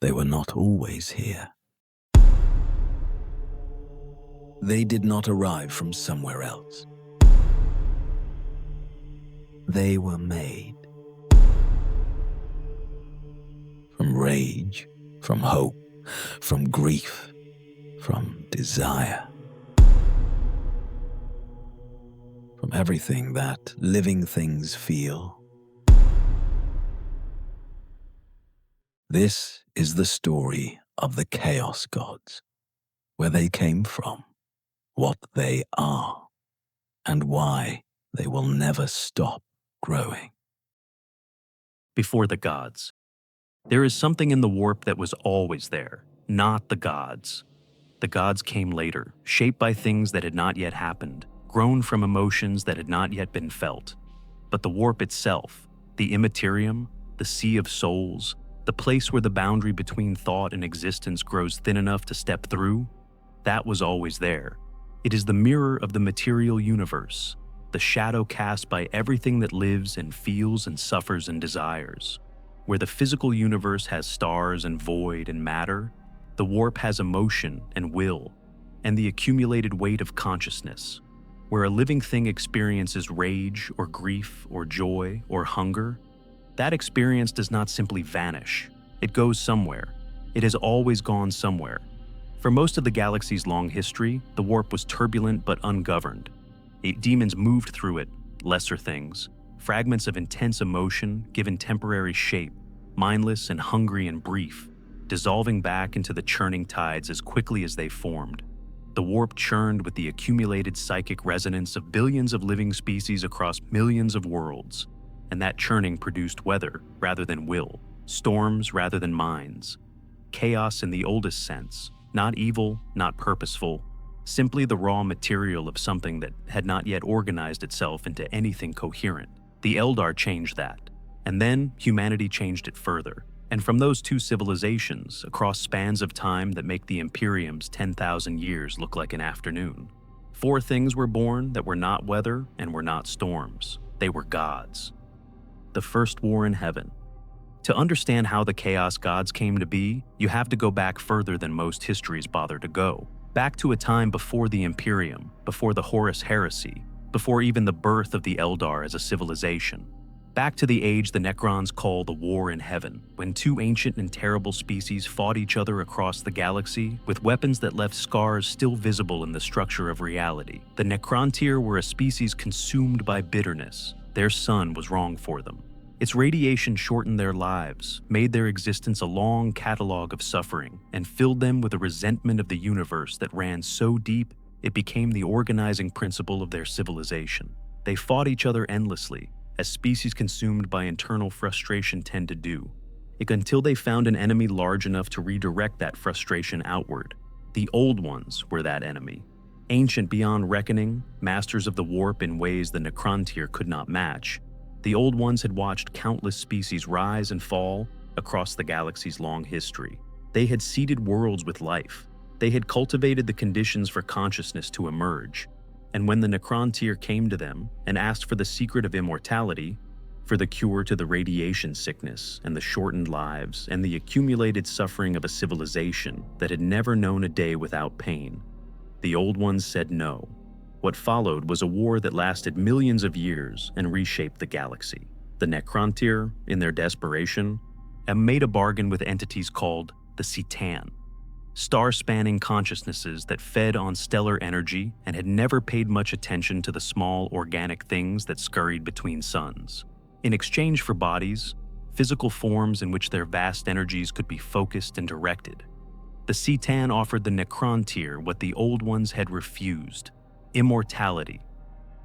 they were not always here. They did not arrive from somewhere else. They were made. From rage, from hope, from grief, from desire. From everything that living things feel. This is the story of the Chaos Gods, where they came from, what they are, and why they will never stop growing. Before the gods. There is something in the warp that was always there, not the gods. The gods came later, shaped by things that had not yet happened, grown from emotions that had not yet been felt. But the warp itself, the immaterium, the sea of souls, the place where the boundary between thought and existence grows thin enough to step through, that was always there. It is the mirror of the material universe, the shadow cast by everything that lives and feels and suffers and desires. Where the physical universe has stars and void and matter, the warp has emotion and will, and the accumulated weight of consciousness. Where a living thing experiences rage or grief or joy or hunger, that experience does not simply vanish. It goes somewhere. It has always gone somewhere. For most of the galaxy's long history, the warp was turbulent but ungoverned. Demons moved through it, lesser things, fragments of intense emotion given temporary shape, mindless and hungry and brief, dissolving back into the churning tides as quickly as they formed. The warp churned with the accumulated psychic resonance of billions of living species across millions of worlds, and that churning produced weather rather than will, storms rather than minds. Chaos in the oldest sense, not evil, not purposeful, simply the raw material of something that had not yet organized itself into anything coherent. The Eldar changed that, and then humanity changed it further. And from those two civilizations, across spans of time that make the Imperium's 10,000 years look like an afternoon, 4 things were born that were not weather and were not storms. They were gods. The first war in heaven. To understand how the Chaos Gods came to be, you have to go back further than most histories bother to go. Back to a time before the Imperium, before the Horus Heresy, before even the birth of the Eldar as a civilization. Back to the age the Necrons call the War in Heaven, when 2 ancient and terrible species fought each other across the galaxy with weapons that left scars still visible in the structure of reality. The Necrontyr were a species consumed by bitterness. Their sun was wrong for them. Its radiation shortened their lives, made their existence a long catalog of suffering, and filled them with a resentment of the universe that ran so deep it became the organizing principle of their civilization. They fought each other endlessly, as species consumed by internal frustration tend to do, until they found an enemy large enough to redirect that frustration outward. The Old Ones were that enemy. Ancient beyond reckoning, masters of the warp in ways the Necrontyr could not match, the Old Ones had watched countless species rise and fall across the galaxy's long history. They had seeded worlds with life. They had cultivated the conditions for consciousness to emerge. And when the Necrontyr came to them and asked for the secret of immortality, for the cure to the radiation sickness and the shortened lives and the accumulated suffering of a civilization that had never known a day without pain, the Old Ones said no. What followed was a war that lasted millions of years and reshaped the galaxy. The Necrontyr, in their desperation, made a bargain with entities called the Tzeentch, star-spanning consciousnesses that fed on stellar energy and had never paid much attention to the small organic things that scurried between suns. In exchange for bodies, physical forms in which their vast energies could be focused and directed, the Tzeentch offered the Necrontyr what the Old Ones had refused: immortality.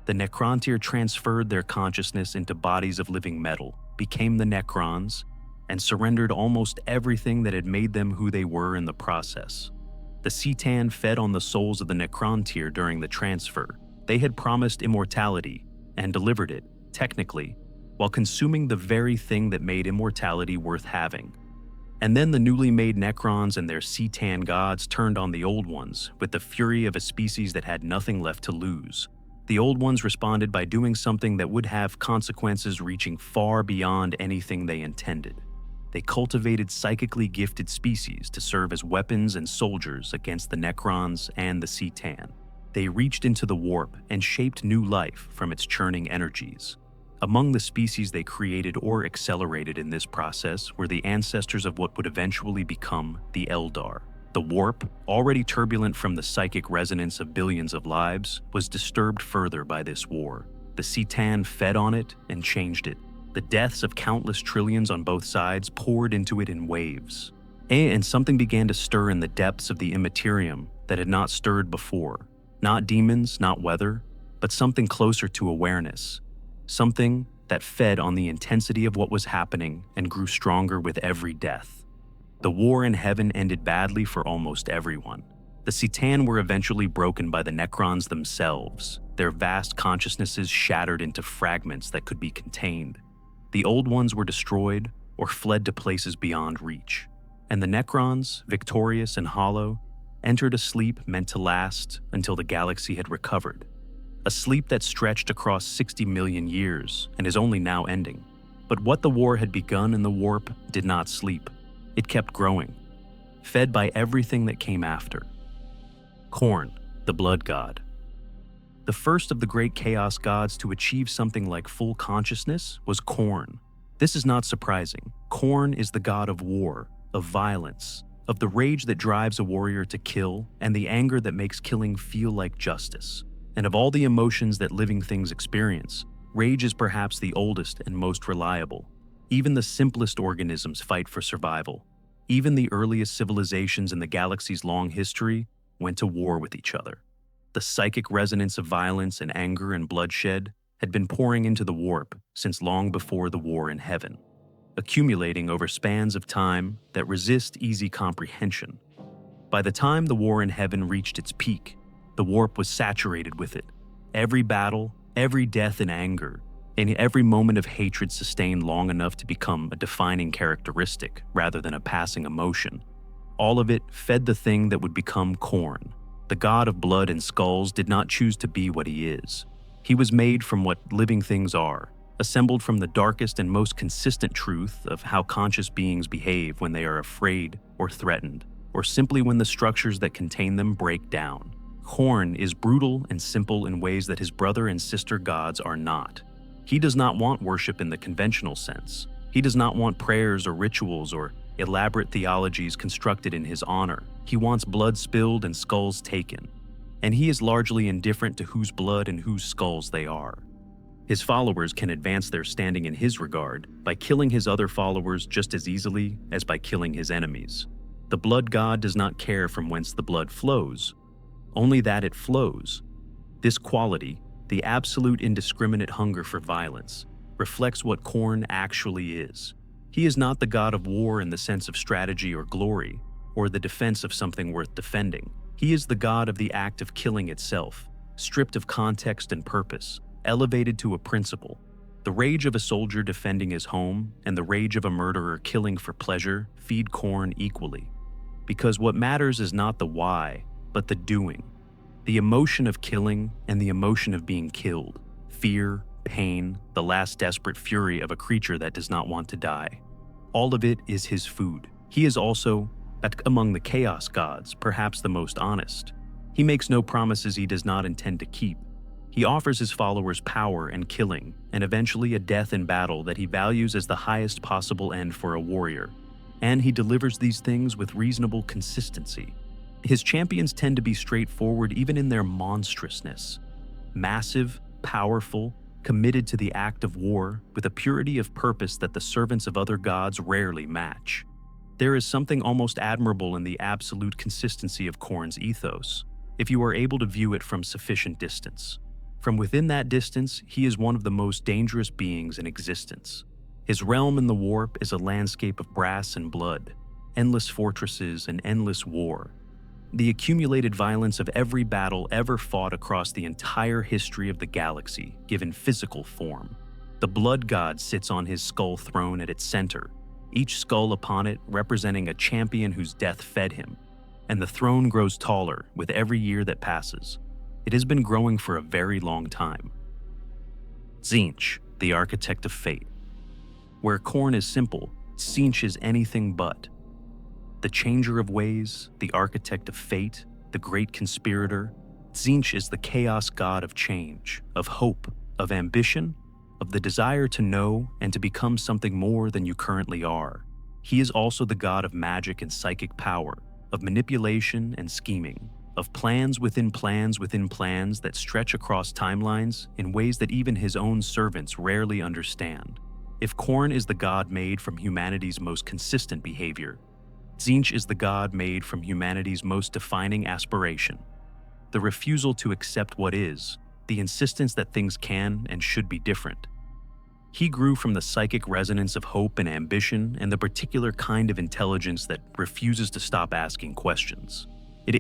The Necrontyr transferred their consciousness into bodies of living metal, became the Necrons, and surrendered almost everything that had made them who they were in the process. The Tzeentch fed on the souls of the Necrontyr during the transfer. They had promised immortality and delivered it, technically, while consuming the very thing that made immortality worth having. And then the newly made Necrons and their Tzeentch gods turned on the Old Ones with the fury of a species that had nothing left to lose. The Old Ones responded by doing something that would have consequences reaching far beyond anything they intended. They cultivated psychically gifted species to serve as weapons and soldiers against the Necrons and the Tzeentch. They reached into the warp and shaped new life from its churning energies. Among the species they created or accelerated in this process were the ancestors of what would eventually become the Eldar. The warp, already turbulent from the psychic resonance of billions of lives, was disturbed further by this war. The Tzeentch fed on it and changed it. The deaths of countless trillions on both sides poured into it in waves. And something began to stir in the depths of the immaterium that had not stirred before. Not demons, not weather, but something closer to awareness. Something that fed on the intensity of what was happening and grew stronger with every death. The war in heaven ended badly for almost everyone. The Tzeentch were eventually broken by the Necrons themselves, their vast consciousnesses shattered into fragments that could be contained. The old ones were destroyed or fled to places beyond reach. And the Necrons, victorious and hollow, entered a sleep meant to last until the galaxy had recovered. A sleep that stretched across 60 million years and is only now ending. But what the war had begun in the warp did not sleep. It kept growing, fed by everything that came after. Khorne, the blood god. The first of the great chaos gods to achieve something like full consciousness was Khorne. This is not surprising. Khorne is the god of war, of violence, of the rage that drives a warrior to kill, and the anger that makes killing feel like justice. And of all the emotions that living things experience, rage is perhaps the oldest and most reliable. Even the simplest organisms fight for survival. Even the earliest civilizations in the galaxy's long history went to war with each other. The psychic resonance of violence and anger and bloodshed had been pouring into the warp since long before the war in heaven, accumulating over spans of time that resist easy comprehension. By the time the war in heaven reached its peak, the warp was saturated with it. Every battle, every death and anger, and every moment of hatred sustained long enough to become a defining characteristic rather than a passing emotion. All of it fed the thing that would become Khorne. The god of blood and skulls did not choose to be what he is. He was made from what living things are, assembled from the darkest and most consistent truth of how conscious beings behave when they are afraid or threatened, or simply when the structures that contain them break down. Khorne is brutal and simple in ways that his brother and sister gods are not. He does not want worship in the conventional sense. He does not want prayers or rituals or elaborate theologies constructed in his honor. He wants blood spilled and skulls taken. And he is largely indifferent to whose blood and whose skulls they are. His followers can advance their standing in his regard by killing his other followers just as easily as by killing his enemies. The blood god does not care from whence the blood flows, only that it flows. This quality, the absolute indiscriminate hunger for violence, reflects what Khorne actually is. He is not the god of war in the sense of strategy or glory, or the defense of something worth defending. He is the god of the act of killing itself, stripped of context and purpose, elevated to a principle. The rage of a soldier defending his home and the rage of a murderer killing for pleasure feed Khorne equally. Because what matters is not the why, but the doing. The emotion of killing and the emotion of being killed. Fear, pain, the last desperate fury of a creature that does not want to die. All of it is his food. He is also, among the chaos gods, perhaps the most honest. He makes no promises he does not intend to keep. He offers his followers power and killing, and eventually a death in battle that he values as the highest possible end for a warrior. And he delivers these things with reasonable consistency. His champions tend to be straightforward even in their monstrousness. Massive, powerful, committed to the act of war with a purity of purpose that the servants of other gods rarely match. There is something almost admirable in the absolute consistency of Khorne's ethos, if you are able to view it from sufficient distance. From within that distance, he is one of the most dangerous beings in existence. His realm in the warp is a landscape of brass and blood, endless fortresses and endless war. The accumulated violence of every battle ever fought across the entire history of the galaxy, given physical form. The blood god sits on his skull throne at its center, each skull upon it representing a champion whose death fed him, and the throne grows taller with every year that passes. It has been growing for a very long time. Tzeentch, the architect of fate. Where Khorne is simple, Tzeentch is anything but. The changer of ways, the architect of fate, the great conspirator, Tzeentch is the chaos god of change, of hope, of ambition, of the desire to know and to become something more than you currently are. He is also the god of magic and psychic power, of manipulation and scheming, of plans within plans within plans that stretch across timelines in ways that even his own servants rarely understand. If Khorne is the god made from humanity's most consistent behavior, Tzeentch is the god made from humanity's most defining aspiration. The refusal to accept what is, the insistence that things can and should be different. He grew from the psychic resonance of hope and ambition and the particular kind of intelligence that refuses to stop asking questions.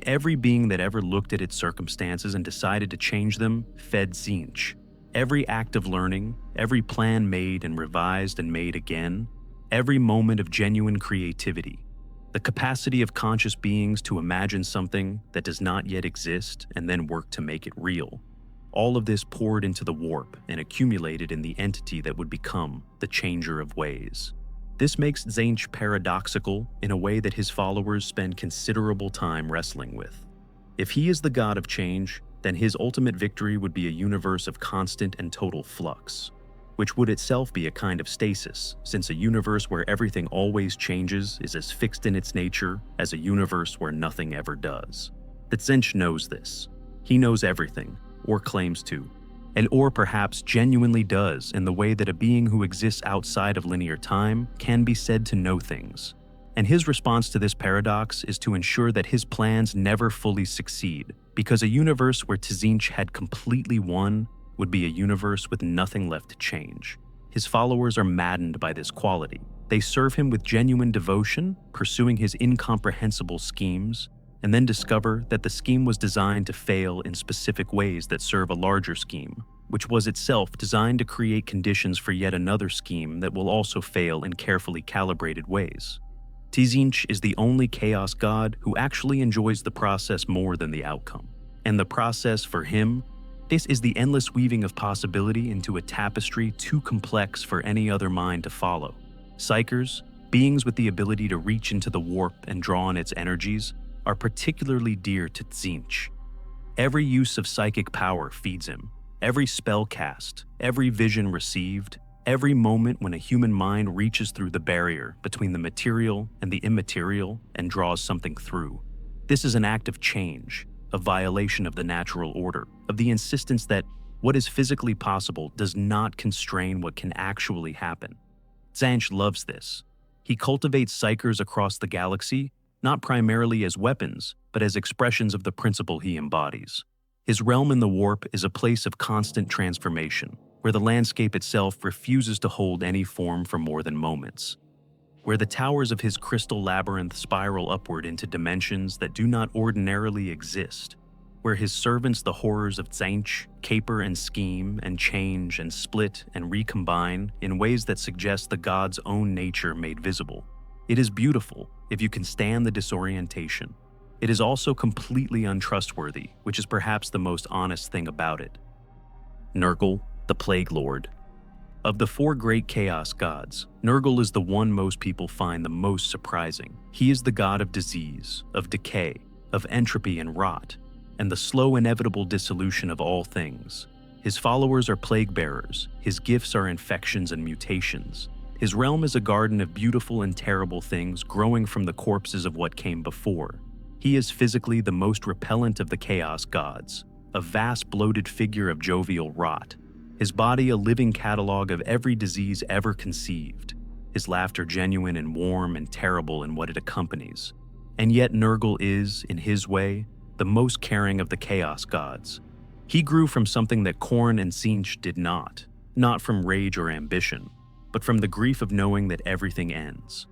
Every being that ever looked at its circumstances and decided to change them fed Tzeentch. Every act of learning, every plan made and revised and made again, every moment of genuine creativity, the capacity of conscious beings to imagine something that does not yet exist and then work to make it real. All of this poured into the warp and accumulated in the entity that would become the changer of ways. This makes Tzeentch paradoxical in a way that his followers spend considerable time wrestling with. If he is the god of change, then his ultimate victory would be a universe of constant and total flux, which would itself be a kind of stasis, since a universe where everything always changes is as fixed in its nature as a universe where nothing ever does. The Tzeentch knows this. He knows everything, or claims to, or perhaps genuinely does in the way that a being who exists outside of linear time can be said to know things. And his response to this paradox is to ensure that his plans never fully succeed, because a universe where Tzeentch had completely won would be a universe with nothing left to change. His followers are maddened by this quality. They serve him with genuine devotion, pursuing his incomprehensible schemes, and then discover that the scheme was designed to fail in specific ways that serve a larger scheme, which was itself designed to create conditions for yet another scheme that will also fail in carefully calibrated ways. Tzeentch is the only chaos god who actually enjoys the process more than the outcome. And the process, for him, this is the endless weaving of possibility into a tapestry too complex for any other mind to follow. Psykers, beings with the ability to reach into the warp and draw on its energies, are particularly dear to Tzeentch. Every use of psychic power feeds him. Every spell cast, every vision received, every moment when a human mind reaches through the barrier between the material and the immaterial and draws something through. This is an act of change, a violation of the natural order, of the insistence that what is physically possible does not constrain what can actually happen. Tzeentch loves this. He cultivates psykers across the galaxy, not primarily as weapons, but as expressions of the principle he embodies. His realm in the warp is a place of constant transformation, where the landscape itself refuses to hold any form for more than moments, where the towers of his crystal labyrinth spiral upward into dimensions that do not ordinarily exist, where his servants, the horrors of Tzeentch, caper and scheme and change and split and recombine in ways that suggest the god's own nature made visible. It is beautiful if you can stand the disorientation. It is also completely untrustworthy, which is perhaps the most honest thing about it. Nurgle, the Plague Lord. Of the four great chaos gods, Nurgle is the one most people find the most surprising. He is the god of disease, of decay, of entropy and rot, and the slow inevitable dissolution of all things. His followers are plague bearers, his gifts are infections and mutations. His realm is a garden of beautiful and terrible things growing from the corpses of what came before. He is physically the most repellent of the chaos gods, a vast bloated figure of jovial rot. His body a living catalog of every disease ever conceived. His laughter genuine and warm and terrible in what it accompanies. And yet Nurgle is, in his way, the most caring of the chaos gods. He grew from something that Khorne and Tzeentch did not from rage or ambition, but from the grief of knowing that everything ends.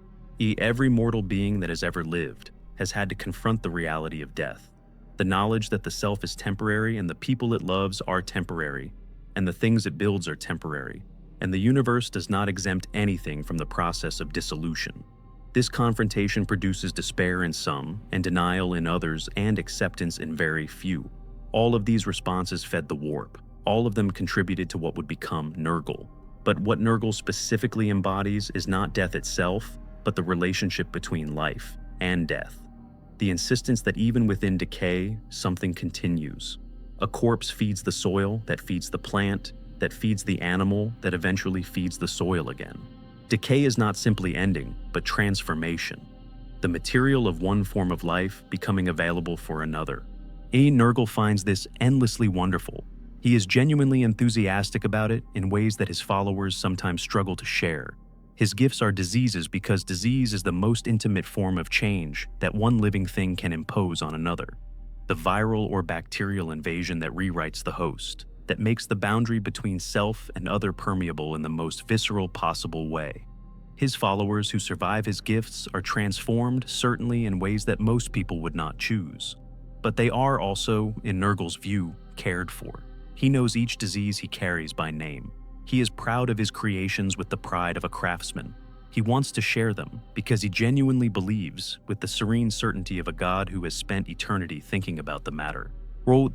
Every mortal being that has ever lived has had to confront the reality of death, the knowledge that the self is temporary and the people it loves are temporary, and the things it builds are temporary, and the universe does not exempt anything from the process of dissolution. This confrontation produces despair in some, and denial in others, and acceptance in very few. All of these responses fed the warp. All of them contributed to what would become Nurgle. But what Nurgle specifically embodies is not death itself, but the relationship between life and death. The insistence that even within decay, something continues. A corpse feeds the soil, that feeds the plant, that feeds the animal, that eventually feeds the soil again. Decay is not simply ending, but transformation. The material of one form of life becoming available for another. Nurgle finds this endlessly wonderful. He is genuinely enthusiastic about it in ways that his followers sometimes struggle to share. His gifts are diseases because disease is the most intimate form of change that one living thing can impose on another. The viral or bacterial invasion that rewrites the host, that makes the boundary between self and other permeable in the most visceral possible way. His followers who survive his gifts are transformed, certainly in ways that most people would not choose. But they are also, in Nurgle's view, cared for. He knows each disease he carries by name. He is proud of his creations with the pride of a craftsman. He wants to share them because he genuinely believes, with the serene certainty of a god who has spent eternity thinking about the matter,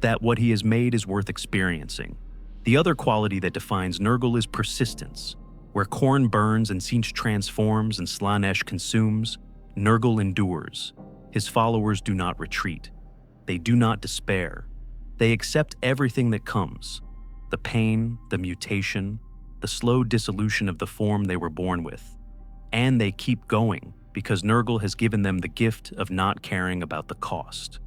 that what he has made is worth experiencing. The other quality that defines Nurgle is persistence. Where Khorne burns and Tzeentch transforms and Slaanesh consumes, Nurgle endures. His followers do not retreat. They do not despair. They accept everything that comes. The pain, the mutation, the slow dissolution of the form they were born with. And they keep going because Nurgle has given them the gift of not caring about the cost.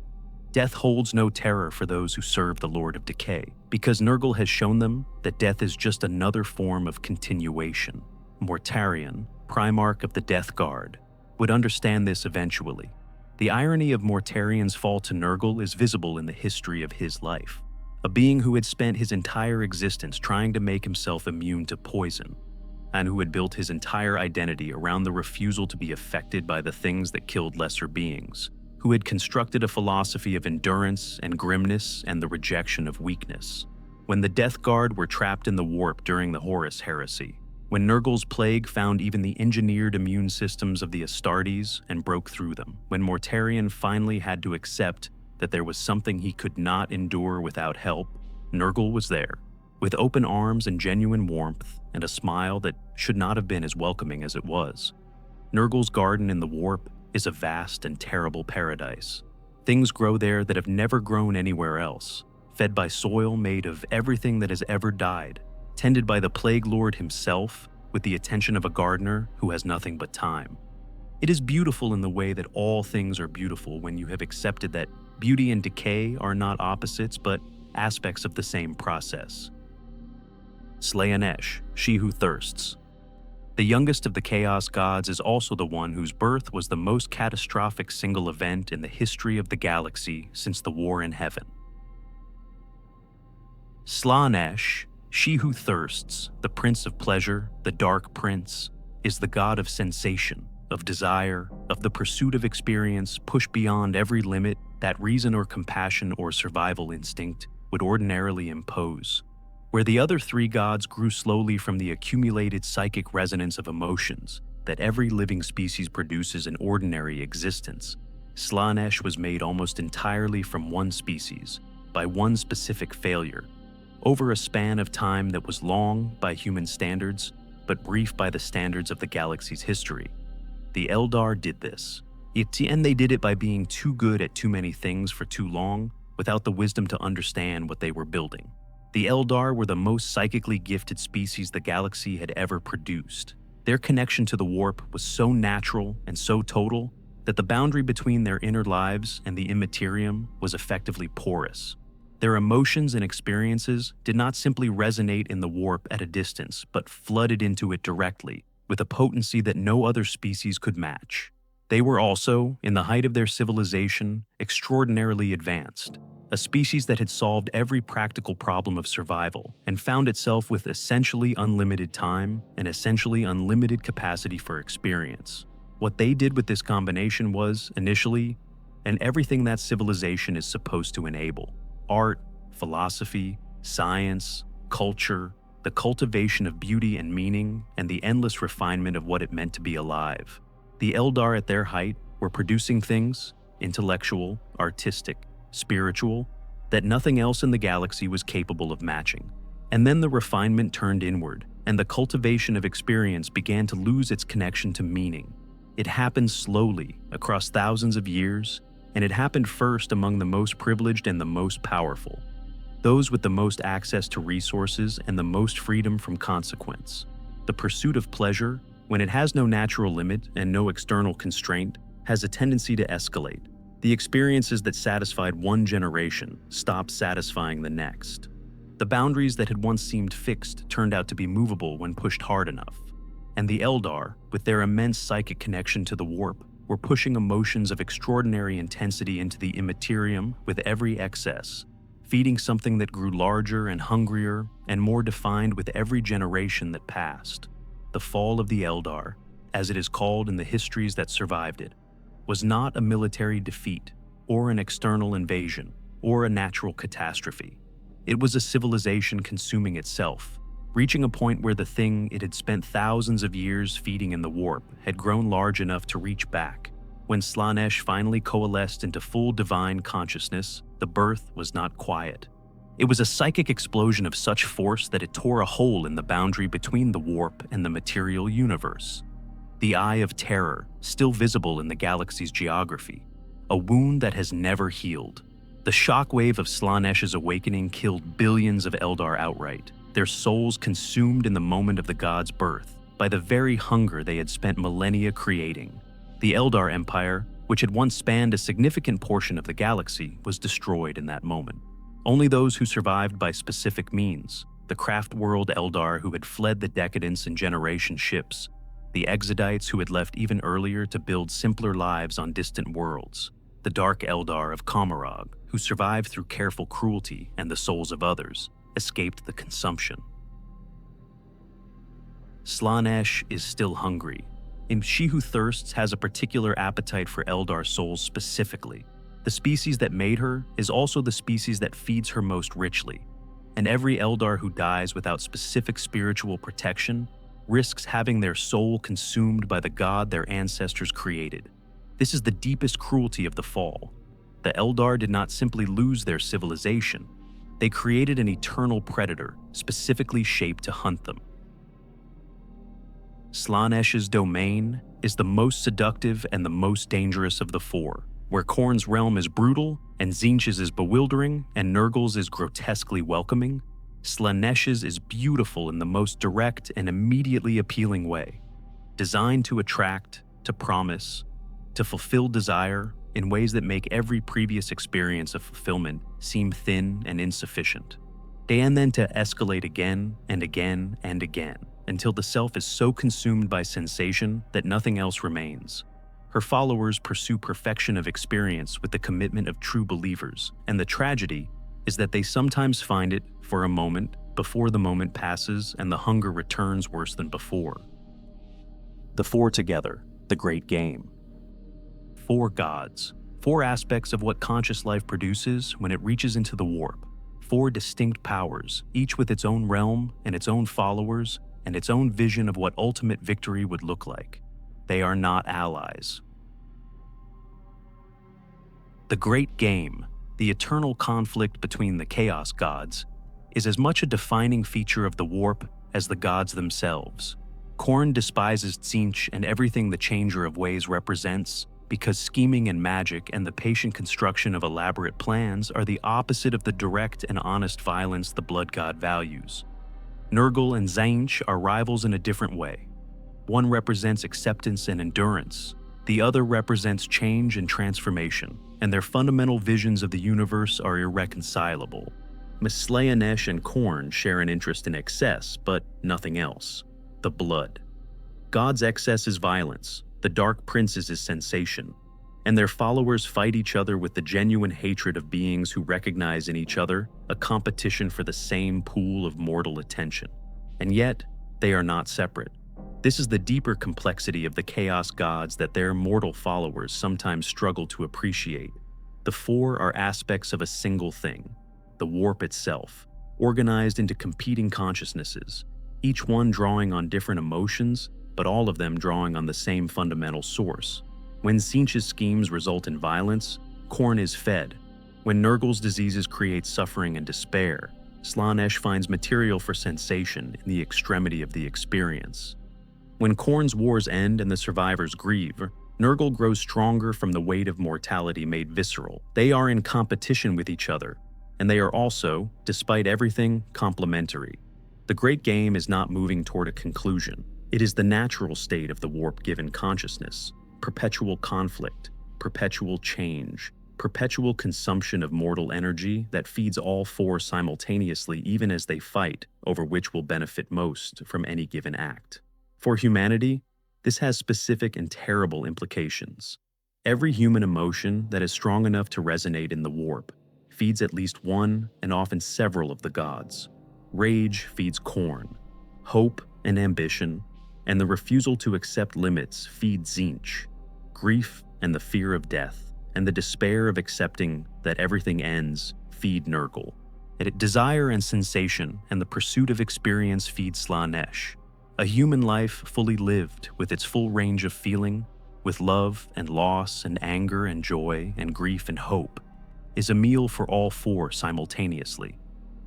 Death holds no terror for those who serve the Lord of Decay, because Nurgle has shown them that death is just another form of continuation. Mortarion, Primarch of the Death Guard, would understand this eventually. The irony of Mortarion's fall to Nurgle is visible in the history of his life. A being who had spent his entire existence trying to make himself immune to poison, and who had built his entire identity around the refusal to be affected by the things that killed lesser beings, who had constructed a philosophy of endurance and grimness and the rejection of weakness. When the Death Guard were trapped in the warp during the Horus Heresy, when Nurgle's plague found even the engineered immune systems of the Astartes and broke through them, when Mortarion finally had to accept that there was something he could not endure without help, Nurgle was there, with open arms and genuine warmth and a smile that should not have been as welcoming as it was. Nurgle's garden in the warp is a vast and terrible paradise. Things grow there that have never grown anywhere else, fed by soil made of everything that has ever died, tended by the Plague Lord himself with the attention of a gardener who has nothing but time. It is beautiful in the way that all things are beautiful when you have accepted that beauty and decay are not opposites but aspects of the same process. Slaanesh, she who thirsts. The youngest of the Chaos Gods is also the one whose birth was the most catastrophic single event in the history of the galaxy since the War in Heaven. Slaanesh, she who thirsts, the Prince of Pleasure, the Dark Prince, is the god of sensation, of desire, of the pursuit of experience pushed beyond every limit that reason or compassion or survival instinct would ordinarily impose. Where the other three gods grew slowly from the accumulated psychic resonance of emotions that every living species produces in ordinary existence, Slaanesh was made almost entirely from one species, by one specific failure, over a span of time that was long by human standards, but brief by the standards of the galaxy's history. The Eldar did this, and they did it by being too good at too many things for too long, without the wisdom to understand what they were building. The Eldar were the most psychically gifted species the galaxy had ever produced. Their connection to the warp was so natural and so total that the boundary between their inner lives and the immaterium was effectively porous. Their emotions and experiences did not simply resonate in the warp at a distance, but flooded into it directly, with a potency that no other species could match. They were also, in the height of their civilization, extraordinarily advanced, a species that had solved every practical problem of survival and found itself with essentially unlimited time and essentially unlimited capacity for experience. What they did with this combination was, initially, and everything that civilization is supposed to enable: art, philosophy, science, culture, the cultivation of beauty and meaning, and the endless refinement of what it meant to be alive. The Eldar at their height were producing things, intellectual, artistic, spiritual, that nothing else in the galaxy was capable of matching. And then the refinement turned inward, and the cultivation of experience began to lose its connection to meaning. It happened slowly, across thousands of years, and it happened first among the most privileged and the most powerful, those with the most access to resources and the most freedom from consequence. The pursuit of pleasure, when it has no natural limit and no external constraint, has a tendency to escalate. The experiences that satisfied one generation stopped satisfying the next. The boundaries that had once seemed fixed turned out to be movable when pushed hard enough. And the Eldar, with their immense psychic connection to the warp, were pushing emotions of extraordinary intensity into the immaterium with every excess, feeding something that grew larger and hungrier and more defined with every generation that passed. The fall of the Eldar, as it is called in the histories that survived it, was not a military defeat or an external invasion or a natural catastrophe. It was a civilization consuming itself, reaching a point where the thing it had spent thousands of years feeding in the warp had grown large enough to reach back. When Slaanesh finally coalesced into full divine consciousness, the birth was not quiet. It was a psychic explosion of such force that it tore a hole in the boundary between the warp and the material universe. The Eye of Terror, still visible in the galaxy's geography, a wound that has never healed. The shockwave of Slaanesh's awakening killed billions of Eldar outright, their souls consumed in the moment of the god's birth by the very hunger they had spent millennia creating. The Eldar Empire, which had once spanned a significant portion of the galaxy, was destroyed in that moment. Only those who survived by specific means, the craft world Eldar who had fled the decadence in generation ships, the Exodites who had left even earlier to build simpler lives on distant worlds, the Dark Eldar of Comarog, who survived through careful cruelty and the souls of others, escaped the consumption. Slaanesh is still hungry, and she who thirsts has a particular appetite for Eldar souls specifically. The species that made her is also the species that feeds her most richly, and every Eldar who dies without specific spiritual protection risks having their soul consumed by the god their ancestors created. This is the deepest cruelty of the fall. The Eldar did not simply lose their civilization. They created an eternal predator specifically shaped to hunt them. Slaanesh's domain is the most seductive and the most dangerous of the four, where Khorne's realm is brutal and Tzeentch's is bewildering and Nurgle's is grotesquely welcoming. Slaanesh's is beautiful in the most direct and immediately appealing way, designed to attract, to promise, to fulfill desire in ways that make every previous experience of fulfillment seem thin and insufficient, and then to escalate again and again and again until the self is so consumed by sensation that nothing else remains. Her followers pursue perfection of experience with the commitment of true believers, and the tragedy is that they sometimes find it for a moment before the moment passes and the hunger returns worse than before. The four together, the great game. Four gods, four aspects of what conscious life produces when it reaches into the warp. Four distinct powers, each with its own realm and its own followers and its own vision of what ultimate victory would look like. They are not allies. The great game, the eternal conflict between the Chaos Gods, is as much a defining feature of the warp as the gods themselves. Khorne despises Tzeentch and everything the Changer of Ways represents, because scheming and magic and the patient construction of elaborate plans are the opposite of the direct and honest violence the Blood God values. Nurgle and Tzeentch are rivals in a different way. One represents acceptance and endurance, the other represents change and transformation, and their fundamental visions of the universe are irreconcilable. Slaanesh and Khorne share an interest in excess, but nothing else. The blood. God's excess is violence, the Dark Prince's is sensation, and their followers fight each other with the genuine hatred of beings who recognize in each other a competition for the same pool of mortal attention. And yet, they are not separate. This is the deeper complexity of the Chaos Gods that their mortal followers sometimes struggle to appreciate. The four are aspects of a single thing, the warp itself, organized into competing consciousnesses, each one drawing on different emotions, but all of them drawing on the same fundamental source. When Tzeentch's schemes result in violence, Khorne is fed. When Nurgle's diseases create suffering and despair, Slaanesh finds material for sensation in the extremity of the experience. When Khorne's wars end and the survivors grieve, Nurgle grows stronger from the weight of mortality made visceral. They are in competition with each other, and they are also, despite everything, complementary. The Great Game is not moving toward a conclusion. It is the natural state of the warp-given consciousness, perpetual conflict, perpetual change, perpetual consumption of mortal energy that feeds all four simultaneously even as they fight over which will benefit most from any given act. For humanity, this has specific and terrible implications. Every human emotion that is strong enough to resonate in the warp feeds at least one and often several of the gods. Rage feeds Khorne, hope and ambition, and the refusal to accept limits feed Tzeentch. Grief and the fear of death, and the despair of accepting that everything ends, feed Nurgle. Desire and sensation and the pursuit of experience feed Slaanesh. A human life fully lived with its full range of feeling, with love and loss and anger and joy and grief and hope, is a meal for all four simultaneously.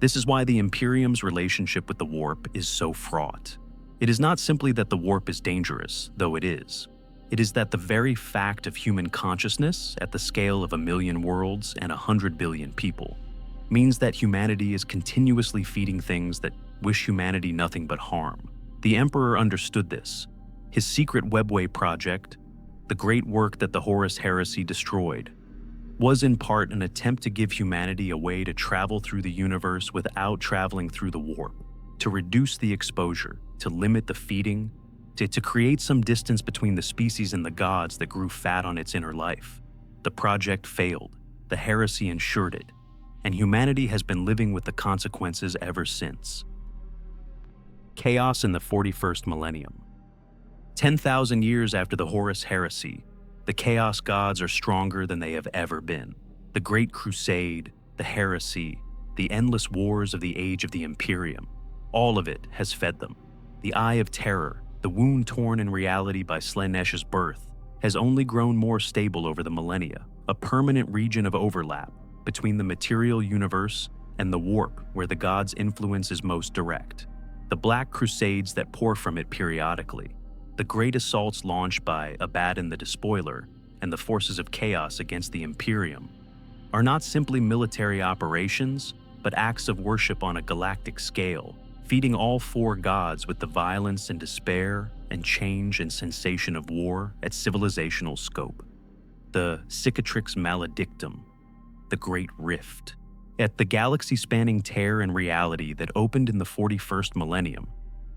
This is why the Imperium's relationship with the warp is so fraught. It is not simply that the warp is dangerous, though it is. It is that the very fact of human consciousness at the scale of 1,000,000 worlds and 100 billion people means that humanity is continuously feeding things that wish humanity nothing but harm. The Emperor understood this. His secret webway project, the great work that the Horus Heresy destroyed, was in part an attempt to give humanity a way to travel through the universe without traveling through the warp, to reduce the exposure, to limit the feeding, to create some distance between the species and the gods that grew fat on its inner life. The project failed, the heresy ensured it, and humanity has been living with the consequences ever since. Chaos in the 41st Millennium. 10,000 years after the Horus Heresy, the Chaos gods are stronger than they have ever been. The Great Crusade, the Heresy, the endless wars of the Age of the Imperium, all of it has fed them. The Eye of Terror, the wound torn in reality by Slaanesh's birth, has only grown more stable over the millennia, a permanent region of overlap between the material universe and the warp where the gods' influence is most direct. The Black Crusades that pour from it periodically, the great assaults launched by Abaddon the Despoiler and the forces of chaos against the Imperium, are not simply military operations, but acts of worship on a galactic scale, feeding all four gods with the violence and despair and change and sensation of war at civilizational scope. The Cicatrix Maledictum, the Great Rift. At the galaxy-spanning tear in reality that opened in the 41st Millennium,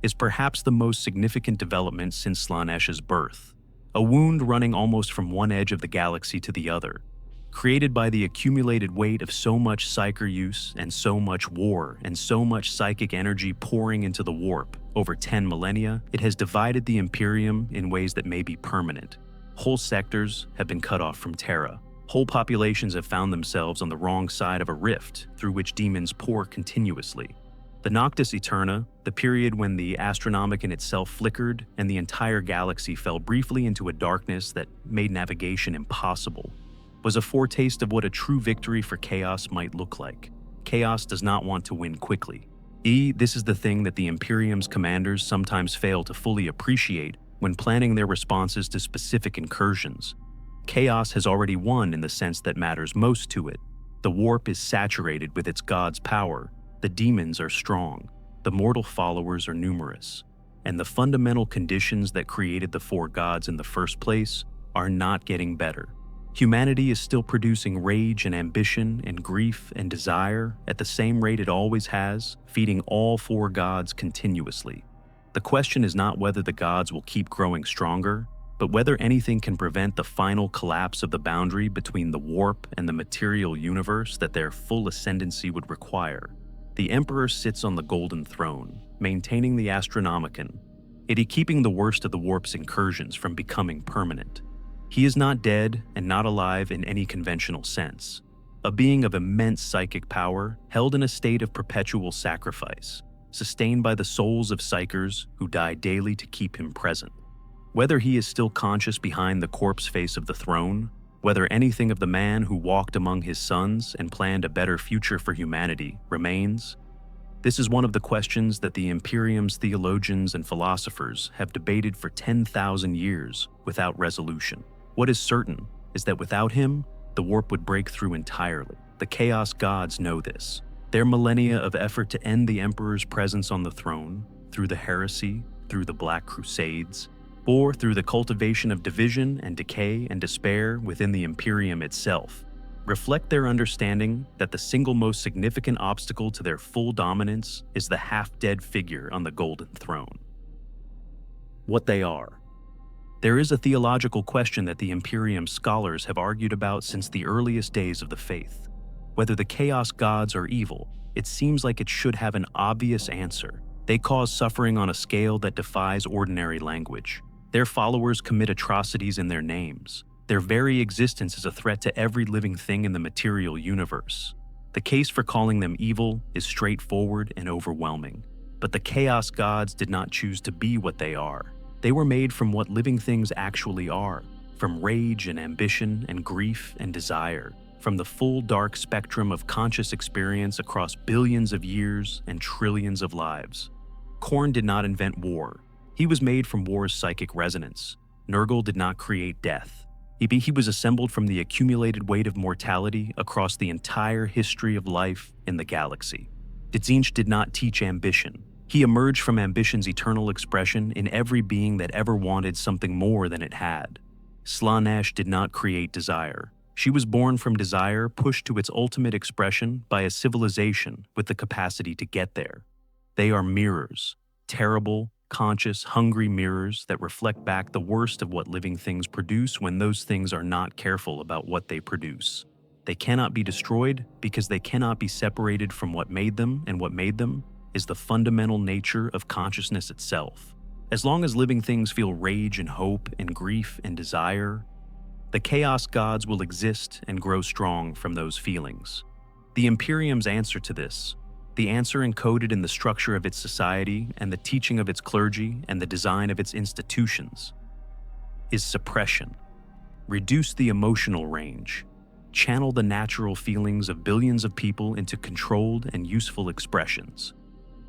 is perhaps the most significant development since Slaanesh's birth. A wound running almost from one edge of the galaxy to the other, created by the accumulated weight of so much psyker use and so much war and so much psychic energy pouring into the warp. Over 10 millennia, it has divided the Imperium in ways that may be permanent. Whole sectors have been cut off from Terra. Whole populations have found themselves on the wrong side of a rift through which demons pour continuously. The Noctis Eterna, the period when the Astronomicon itself flickered and the entire galaxy fell briefly into a darkness that made navigation impossible, was a foretaste of what a true victory for Chaos might look like. Chaos does not want to win quickly. This is the thing that the Imperium's commanders sometimes fail to fully appreciate when planning their responses to specific incursions. Chaos has already won in the sense that matters most to it. The warp is saturated with its god's power. The demons are strong. The mortal followers are numerous. And the fundamental conditions that created the four gods in the first place are not getting better. Humanity is still producing rage and ambition and grief and desire at the same rate it always has, feeding all four gods continuously. The question is not whether the gods will keep growing stronger, but whether anything can prevent the final collapse of the boundary between the warp and the material universe that their full ascendancy would require. The Emperor sits on the golden throne, maintaining the Astronomicon, keeping the worst of the warp's incursions from becoming permanent. He is not dead and not alive in any conventional sense, a being of immense psychic power held in a state of perpetual sacrifice, sustained by the souls of psychers who die daily to keep him present. Whether he is still conscious behind the corpse face of the throne, whether anything of the man who walked among his sons and planned a better future for humanity remains, This is one of the questions that the Imperium's theologians and philosophers have debated for 10,000 years without resolution. What is certain is that without him, the warp would break through entirely. The Chaos Gods know this. Their millennia of effort to end the Emperor's presence on the throne, through the heresy, through the Black Crusades, or through the cultivation of division and decay and despair within the Imperium itself, reflect their understanding that the single most significant obstacle to their full dominance is the half-dead figure on the Golden Throne. What they are. There is a theological question that the Imperium scholars have argued about since the earliest days of the faith. Whether the Chaos Gods are evil, it seems like it should have an obvious answer. They cause suffering on a scale that defies ordinary language. Their followers commit atrocities in their names. Their very existence is a threat to every living thing in the material universe. The case for calling them evil is straightforward and overwhelming. But the Chaos Gods did not choose to be what they are. They were made from what living things actually are, from rage and ambition and grief and desire, from the full dark spectrum of conscious experience across billions of years and trillions of lives. Khorne did not invent war. He was made from war's psychic resonance. Nurgle did not create death. He was assembled from the accumulated weight of mortality across the entire history of life in the galaxy. Tzeentch did not teach ambition. He emerged from ambition's eternal expression in every being that ever wanted something more than it had. Slaanesh did not create desire. She was born from desire pushed to its ultimate expression by a civilization with the capacity to get there. They are mirrors, terrible, conscious, hungry mirrors that reflect back the worst of what living things produce when those things are not careful about what they produce. They cannot be destroyed because they cannot be separated from what made them, and what made them is the fundamental nature of consciousness itself. As long as living things feel rage and hope and grief and desire, the Chaos Gods will exist and grow strong from those feelings. The Imperium's answer to this, the answer encoded in the structure of its society and the teaching of its clergy and the design of its institutions, is suppression. Reduce the emotional range. Channel the natural feelings of billions of people into controlled and useful expressions.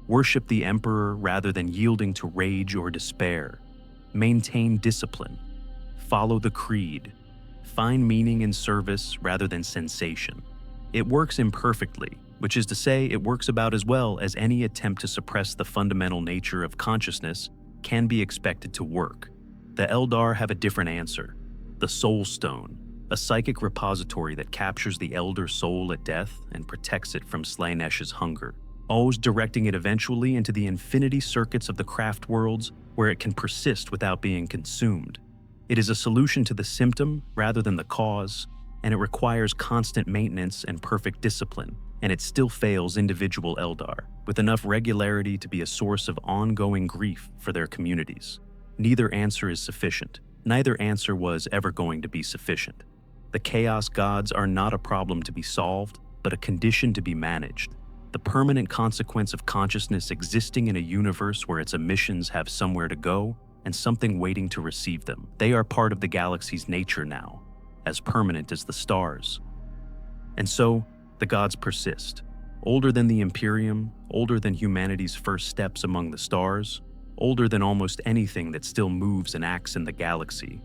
Worship the Emperor rather than yielding to rage or despair. Maintain discipline. Follow the creed. Find meaning in service rather than sensation. It works imperfectly, which is to say it works about as well as any attempt to suppress the fundamental nature of consciousness can be expected to work. The Eldar have a different answer. The Soul Stone, a psychic repository that captures the Elder soul at death and protects it from Slaanesh's hunger, always directing it eventually into the infinity circuits of the craft worlds where it can persist without being consumed. It is a solution to the symptom rather than the cause, and it requires constant maintenance and perfect discipline, and it still fails individual Eldar with enough regularity to be a source of ongoing grief for their communities. Neither answer is sufficient. Neither answer was ever going to be sufficient. The Chaos Gods are not a problem to be solved, but a condition to be managed. The permanent consequence of consciousness existing in a universe where its emissions have somewhere to go and something waiting to receive them. They are part of the galaxy's nature now, as permanent as the stars. And so, the gods persist. Older than the Imperium, older than humanity's first steps among the stars, older than almost anything that still moves and acts in the galaxy.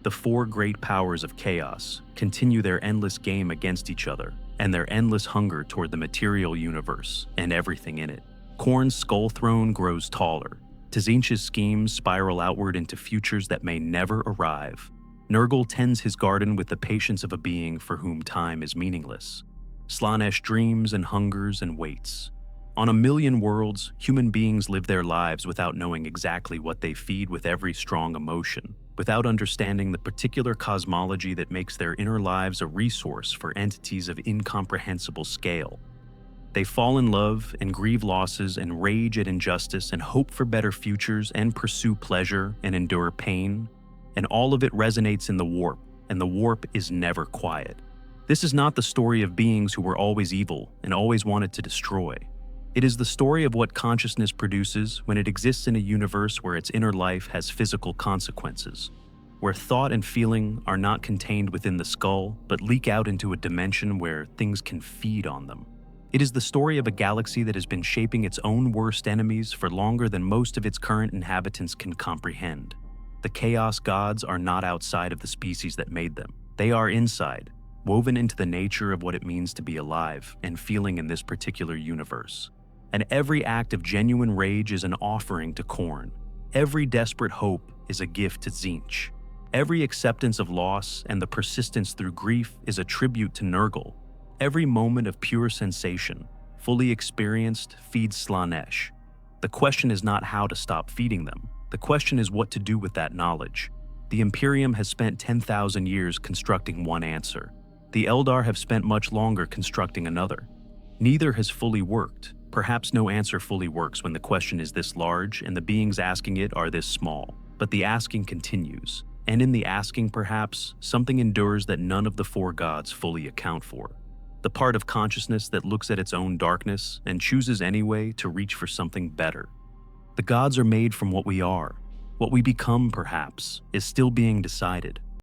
The four great powers of chaos continue their endless game against each other and their endless hunger toward the material universe and everything in it. Khorne's skull throne grows taller. Tzeentch's schemes spiral outward into futures that may never arrive. Nurgle tends his garden with the patience of a being for whom time is meaningless. Slaanesh dreams and hungers and waits. On a million worlds, human beings live their lives without knowing exactly what they feed with every strong emotion, without understanding the particular cosmology that makes their inner lives a resource for entities of incomprehensible scale. They fall in love and grieve losses and rage at injustice and hope for better futures and pursue pleasure and endure pain, and all of it resonates in the warp, and the warp is never quiet. This is not the story of beings who were always evil and always wanted to destroy. It is the story of what consciousness produces when it exists in a universe where its inner life has physical consequences, where thought and feeling are not contained within the skull, but leak out into a dimension where things can feed on them. It is the story of a galaxy that has been shaping its own worst enemies for longer than most of its current inhabitants can comprehend. The Chaos Gods are not outside of the species that made them. They are inside, woven into the nature of what it means to be alive and feeling in this particular universe. And every act of genuine rage is an offering to Khorne. Every desperate hope is a gift to Tzeentch. Every acceptance of loss and the persistence through grief is a tribute to Nurgle. Every moment of pure sensation, fully experienced, feeds Slaanesh. The question is not how to stop feeding them. The question is what to do with that knowledge. The Imperium has spent 10,000 years constructing one answer. The Eldar have spent much longer constructing another. Neither has fully worked. Perhaps no answer fully works when the question is this large and the beings asking it are this small. But the asking continues. And in the asking, perhaps, something endures that none of the four gods fully account for. The part of consciousness that looks at its own darkness and chooses anyway to reach for something better. The gods are made from what we are. What we become, perhaps, is still being decided.